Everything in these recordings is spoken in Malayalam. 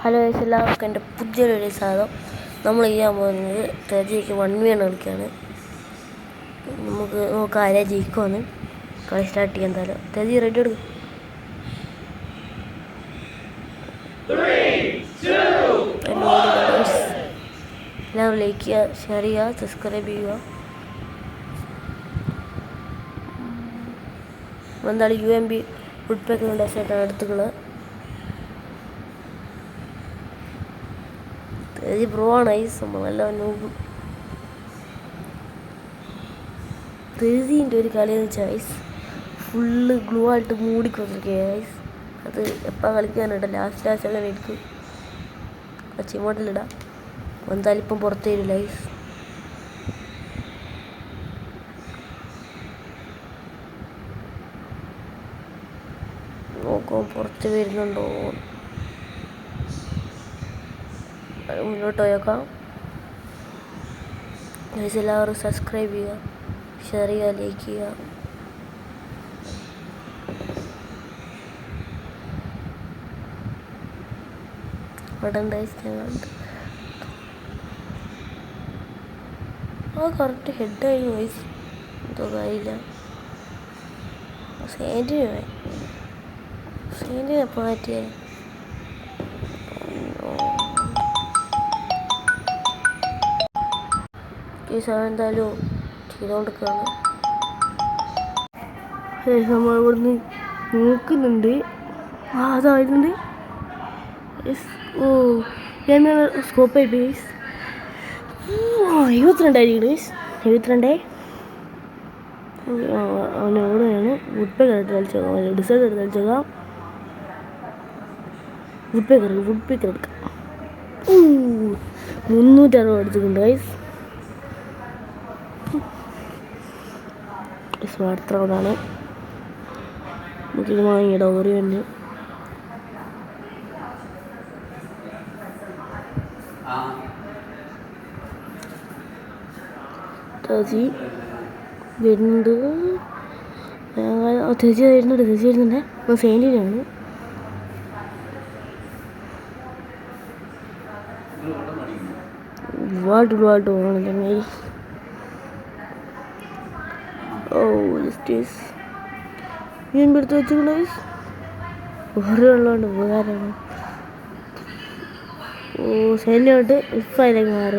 ഹലോ ഗൈസ്, എല്ലാവർക്കും എൻ്റെ പുതിയൊരു വീഡിയോ സ്വാഗതം. നമ്മൾ ചെയ്യാൻ പോകുന്നത് തേജിക്ക് 1v1 കളിക്കുകയാണ്. നമുക്ക് ആരെ ജയിക്കുമെന്ന് കളി സ്റ്റാർട്ട് ചെയ്യാൻ. എന്തായാലും തേജി റെഡി എടുക്കും. എല്ലാവരും ലൈക്ക് ചെയ്യുക, ഷെയർ ചെയ്യുക, സബ്സ്ക്രൈബ് ചെയ്യുക. എന്തായാലും UMP ഉൾപ്പെടെ സെറ്റാണ് എടുത്തുള്ളത്. തേജി പ്രോ ആണ് ഐസ്, നമ്മളെല്ലാം നോക്കും. തേജീൻ്റെ ഒരു കളിയെന്ന് വെച്ചാൽ ഐസ് ഫുള്ള് ഗ്ലൂ ആയിട്ട് മൂടിക്കൊണ്ടിരിക്കുക ഐസ്. അത് എപ്പോൾ കളിക്കാനിടാം, ലാസ്റ്റ് അങ്ങനെ എടുക്കും. ചിമോട്ടിലിടാം. എന്തായാലും ഇപ്പം പുറത്ത് വരില്ല ഐസ്. നോക്കാം പുറത്ത് വരുന്നുണ്ടോ. മുന്നോട്ട് പോയേക്കാം. എല്ലാവരും സബ്സ്ക്രൈബ് ചെയ്യുക, ഷെയർ ചെയ്യുക, ലൈക്ക് ചെയ്യുക. കറക്റ്റ് ഹെഡായിരുന്നു വയസ്സ്, എന്തോ കാര്യമില്ല. സെയിൻറ്റിനെ മാറ്റിയേ. എന്തായാലും ചെയ്തുകൊണ്ടിരിക്കുകയാണ്. നമ്മൾ ഇവിടുന്ന് നോക്കുന്നുണ്ട്. അതായിരുന്നു ഞാൻ സ്കോപ്പായി ബേസ് 72 അവനോടെയാണ് വുഡ് പേക്കർ എടുത്ത് കളിച്ചേക്കാം. ഡിസൈഡ് എടുത്ത് കളിച്ചേക്കാം. വുഡ് പേക്കർ എടുക്കാം. 360 എടുത്തിട്ടുണ്ട് ഗൈസ്. സ്മാർട്ട് റൗണ്ടാണ്. നമുക്കിത് വാങ്ങിയിടാം. ഓരോ തന്നെ തേജി വരുന്നുണ്ട്. തേജി വരുന്നുണ്ട്. സെയിൻറ്റിനാണ്. ഒരുപാട് പോകണം ചങ്ങായി. ഞാൻ എടുത്ത് വെച്ചിട്ടുണ്ട്. വേറെ ഉള്ളതുകൊണ്ട് ഉപകാരമാണ്. സെയിലിനോട്ട് ഇഫായിലേക്ക് മാറി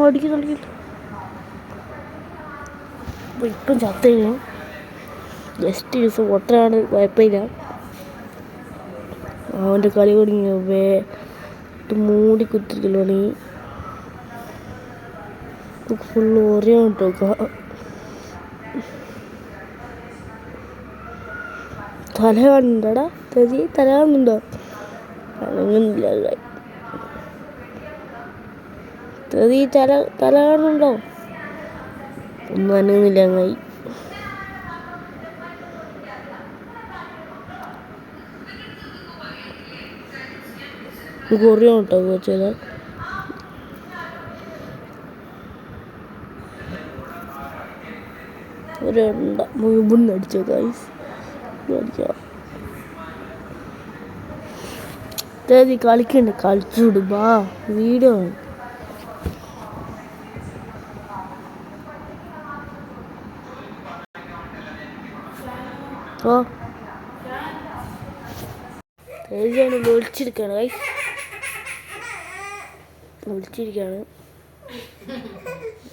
അടിക്കില്ല. ഇപ്പം ചത്തേന് ജസ്റ്റ് യൂസ് ഒട്ടനാണ്, കുഴപ്പമില്ല. അവൻ്റെ കളി തുടങ്ങി മൂടി കുത്തിരിക്കൽ തുടങ്ങി. ഫുള്ള് ഓറിയോട്ടോ. തല കാണുന്നുണ്ടോടാ തേജി? തല കാണുന്നുണ്ടോ? അനങ്ങുന്നില്ല തേജി. തല കാണുന്നുണ്ടോ? ഒന്നും അനങ്ങുന്നില്ല ചങ്ങായി. കുറയോട്ടോ വെച്ചാൽ ഇവിടുന്ന് അടിച്ചോ ഗൈസ്. അടിക്കാം. തേജി കളിക്കണ്ട്, കളിച്ചുവിടും. വീഡിയോ തേജിയാണ് വിളിച്ചിരിക്കുകയാണ് ഗൈസ്.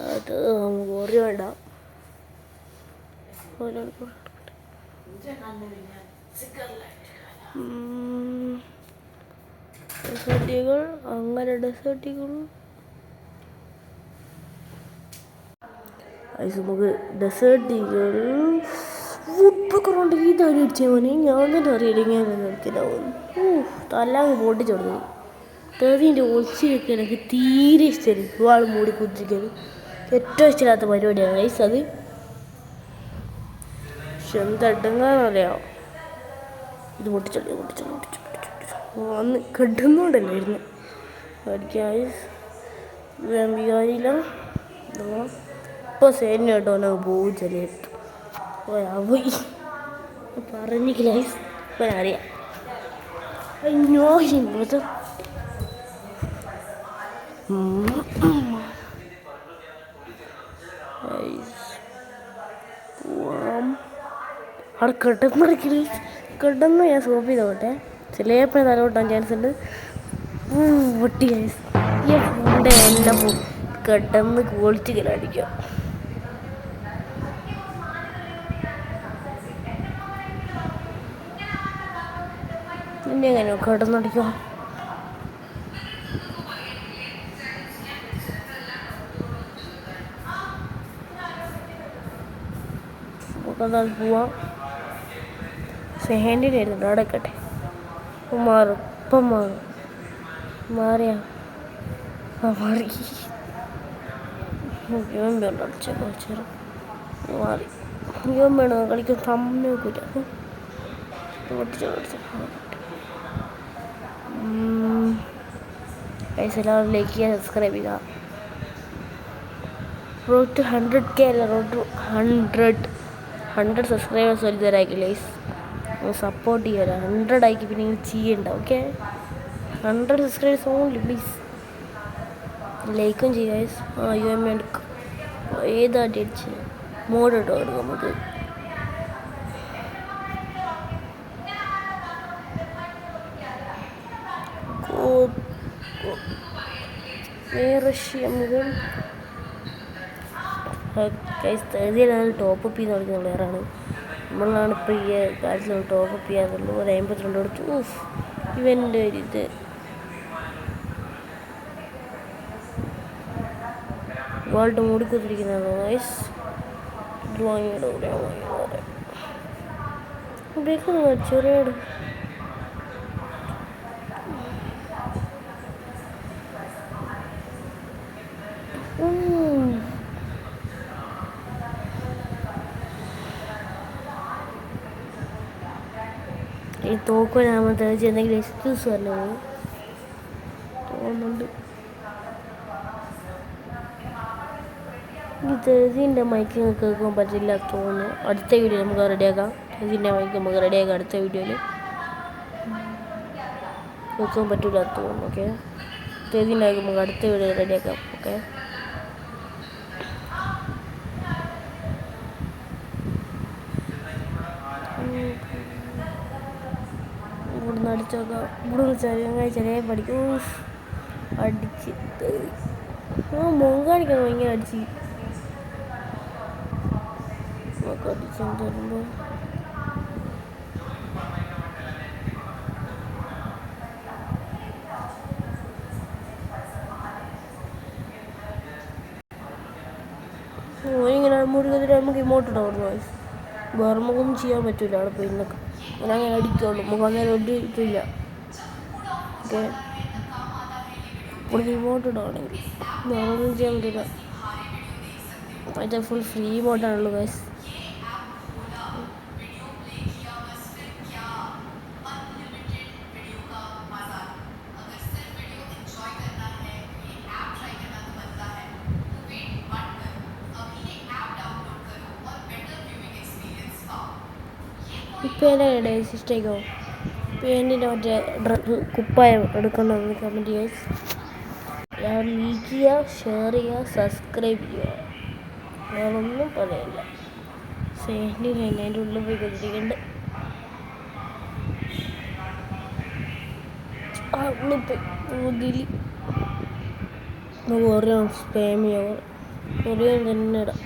അത് നമുക്ക് ഓറി വേണ്ട. ഡെസേർട്ടികൾ അങ്ങനെ നമുക്ക് ഡെസേർട്ടികൾ വുഡ്പെക്കറുണ്ട്. ഇതാണ് അടിച്ച മോനെ. ഞാൻ തന്നെ അറിയില്ല ഇങ്ങനെ കളിക്കലാവും. തല്ലാങ്ങ് പൊട്ടിച്ചോടുന്നു. തേജീൻ്റെ ഒളിച്ചിരിക്കുക എനിക്ക് തീരെ ഇഷ്ടമില്ല. ഒരുപാട് മൂടി കുത്തിരിക്കൽ ഏറ്റവും ഇഷ്ടമില്ലാത്ത പരിപാടിയാണ് ഗൈസ് അത്. പക്ഷെ എന്തെടുങ്ങാന്നറിയാം. ഇത് പൊട്ടിച്ചു വന്ന് കിട്ടുന്നുണ്ടല്ലായിരുന്നു വികാരിയില്ല ഇപ്പോൾ സേന കേട്ടോ അവനങ്ങ് പോകും ചെറിയിട്ട് പോയി പറഞ്ഞില്ല ഇപ്പം അറിയാം അയ്യോ ഇങ്ങോട്ട് അവിടെ കിടന്ന് ഞാൻ സോപ്പ് ചെയ്തോട്ടെ ചിലപ്പോൾ തലോട്ടാൻ ചാൻസ് ഉണ്ട് പൊട്ടി ഗൈസ് ഈ ഫോണിൻ്റെ എല്ലാം കിടന്ന് ക്വാളിറ്റി കലടിക്കുക പിന്നെ എങ്ങനെയോ കിടന്നടിക്കുക നമുക്കെന്നാൽ പോവാം സെഹൻഡിന് ആയിരുന്നു അടക്കട്ടെ മാറും ഇപ്പം മാറും മാറിയാ മാറി അടിച്ച കുറച്ച് മാറി വേണോ കളിക്കാൻ തമ്മ നോക്കില്ല പൈസ എല്ലാവരും ലൈക്ക് ചെയ്യുക സബ്സ്ക്രൈബ് ചെയ്യുക റോഡ് ടു 100K അല്ല റോഡ് ടു 100 സബ്സ്ക്രൈബേഴ്സ് വലുതരാക്കി ലൈസ് സപ്പോർട്ട് ചെയ്യുക 100 ആക്കി പിന്നെ നിങ്ങൾ ചെയ്യണ്ട ഓക്കെ 100 സബ്സ്ക്രൈബേഴ്സ് ഓൺലി പ്ലീസ് ലൈക്കും ചെയ്യുക UM എടുക്കും ഏതാട്ടി അടിച്ച് മോഡ് ഇട്ടോ എടുക്കും നമുക്ക് ടോപ്പ് അപ്പ് ചെയ്ത് കളിക്കുന്ന പ്ലെയറാണ് നമ്മളാണ് ഇപ്പോൾ ഈ കാര്യത്തിൽ ടോപ്പ് അപ്പ് ചെയ്യാറുള്ളൂ ഒരു 52 കൊടുത്തു ഇവൻ്റെ ഒരു ഇത് വേൾഡ് മൂടിക്കൊണ്ടിരിക്കുന്നതാണ് ഗൈസ് ഇത് വാങ്ങിയിട ചെറിയ ഈ തോക്കാനാകുമ്പോൾ എന്തെങ്കിലും എക്സ്ക്യൂസ് വരണോ തോന്നുന്നുണ്ട് ഈ തെസിൻ്റെ മൈക്ക് കേൾക്കാൻ പറ്റില്ല തോന്നുന്നു അടുത്ത വീഡിയോ നമുക്ക് റെഡിയാക്കാം തെസിൻ്റെ മൈക്ക് നമുക്ക് റെഡിയാക്കാം അടുത്ത വീഡിയോയിൽ കേൾക്കാൻ പറ്റില്ല തോന്നുന്നു ഓക്കെ തെസിൻ്റെ മൈക്ക് നമുക്ക് അടുത്ത വീഡിയോ റെഡിയാക്കാം ഓക്കെ ഇവിടുന്ന് അടിച്ചോക്കാം ഇവിടുന്ന് ചെറിയ പഠിക്കും അടിച്ച് കാണിക്കാൻ ഭയങ്കര അടിച്ച് അടിച്ചെന്ന് തരുമ്പോൾ ഇങ്ങനെ മുഴുവൻ നമുക്ക് ഇമോട്ട് ഇടാവുന്നു വേറെ നമുക്കൊന്നും ചെയ്യാൻ പറ്റില്ല അവിടെ പോയി നിന്നൊക്കെ ഞാൻ അങ്ങനെ അടിക്കുള്ളൂ നമുക്ക് അങ്ങനെ ഒട്ടില്ല ഓക്കെ ഇവിടെ ഇമോട്ട് ഇടുകയാണെങ്കിൽ വേറെ ഒന്നും ചെയ്യാൻ പറ്റില്ല മറ്റേ ഫുൾ ഫ്രീ ഇമോട്ടാണുള്ളൂ ഗൈസ് ഇപ്പം എൻ്റെ സിസ്റ്റേക്കോ ഇപ്പം എൻ്റെ മറ്റേ കുപ്പായം എടുക്കണമെന്ന് കമൻറ്റ് ചെയ്യുക ലൈക്ക് ചെയ്യുക ഷെയർ ചെയ്യുക സബ്സ്ക്രൈബ് ചെയ്യുക വേറൊന്നും പറയില്ല സേൻ്റെ അതിൻ്റെ ഉള്ളിൽ പോയി കൊണ്ടിരിക്കുന്നുണ്ട് ഉള്ളിൽ ഓരോ സ്പാം ചെയ്യുക ഓരോ തന്നെ ഇടാം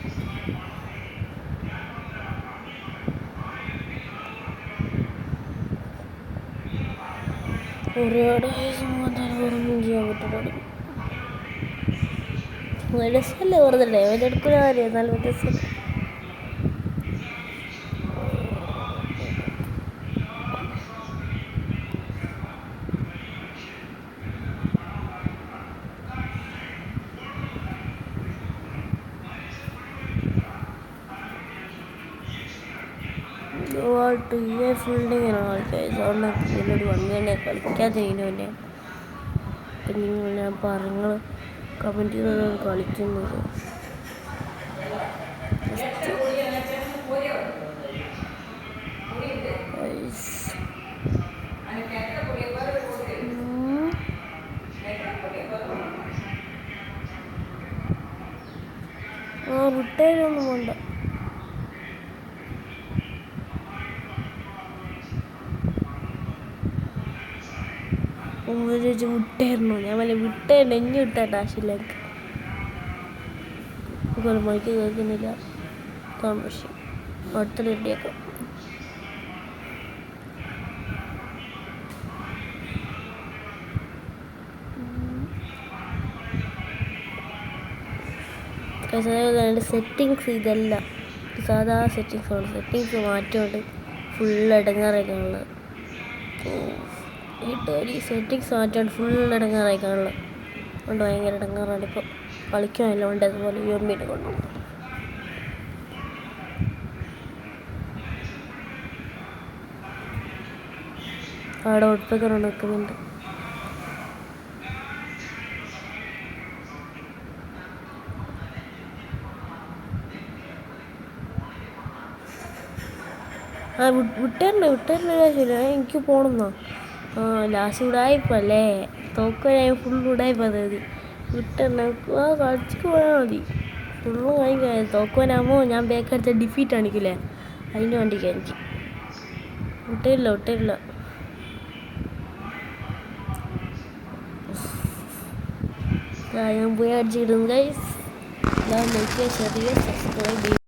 ഒരുപാട് ഒന്നും ചെയ്യാൻ പറ്റില്ല രസമല്ലേ വെറുതെ ഡാമേജ് എടുക്കുന്ന കാര്യം എന്നാലും വ്യത്യാസം ഇങ്ങനെ ഫുൾ ഇങ്ങനെ കളിക്കുക. അതുകൊണ്ടാണ് ഇതിനോട് വന്നു തന്നെ കളിക്കാതിരിക്കുന്നു. പിന്നെ അപ്പം ഞാൻ പറഞ്ഞ് കമൻറ്റ് ചെയ്താണ് കളിക്കുന്നത്. വിട്ടേരൊന്നും വേണ്ട. വിട്ടായിരുന്നു ഞാൻ വല്ല വിട്ടേണ്ട എഞ്ഞി വിട്ടേണ്ട ആശയിലേക്ക് മൈക്ക് കേൾക്കുന്നില്ല. താമസം അടുത്ത റെഡിയാക്കാം. സെറ്റിങ്സ് ഇതല്ല, സാധാ സെറ്റിങ്സാണ്. സെറ്റിങ്സ് മാറ്റമുണ്ട്. ഫുൾ ഇടങ്ങാറായിക്കാണുള്ളത്. സെറ്റിങ്സ് മാറ്റമുണ്ട്. ഫുൾ ഇടങ്ങാറായിക്കാണുള്ളത്. അതുകൊണ്ട് ഭയങ്കര ഇടങ്ങാറാണ്. ഇപ്പോൾ കളിക്കാനല്ല ഉണ്ട്. അതുപോലെ യോമ്മിനെ കൊണ്ടു അവിടെ ഒട്ടുപേക്കർ നിൽക്കുന്നുണ്ട്. വിട്ടേണ്ട ആവശ്യമില്ല. എനിക്ക് പോകണമെന്നോ? ലാസ്റ്റ് ഉടായിപ്പല്ലേ, തോക്കാൻ ഫുൾ ഉടായിപ്പോൾ അത് വിട്ടേണ്ട. കളിച്ചിട്ട് പോയാൽ മതി. ഫുള്ളും കാണിക്കാൻ തോക്കുവാനാകുമ്പോൾ ഞാൻ ബേക്കടുത്ത ഡിഫീറ്റ് കാണിക്കില്ലേ, അതിന് വേണ്ടിക്കാൻ എനിക്ക് വിട്ടില്ല. ഞാൻ പോയി അടിച്ചിടും ഗൈസ്. ഞാൻ നോക്കിയ ചെറിയ സബ്സ്ക്രൈബ്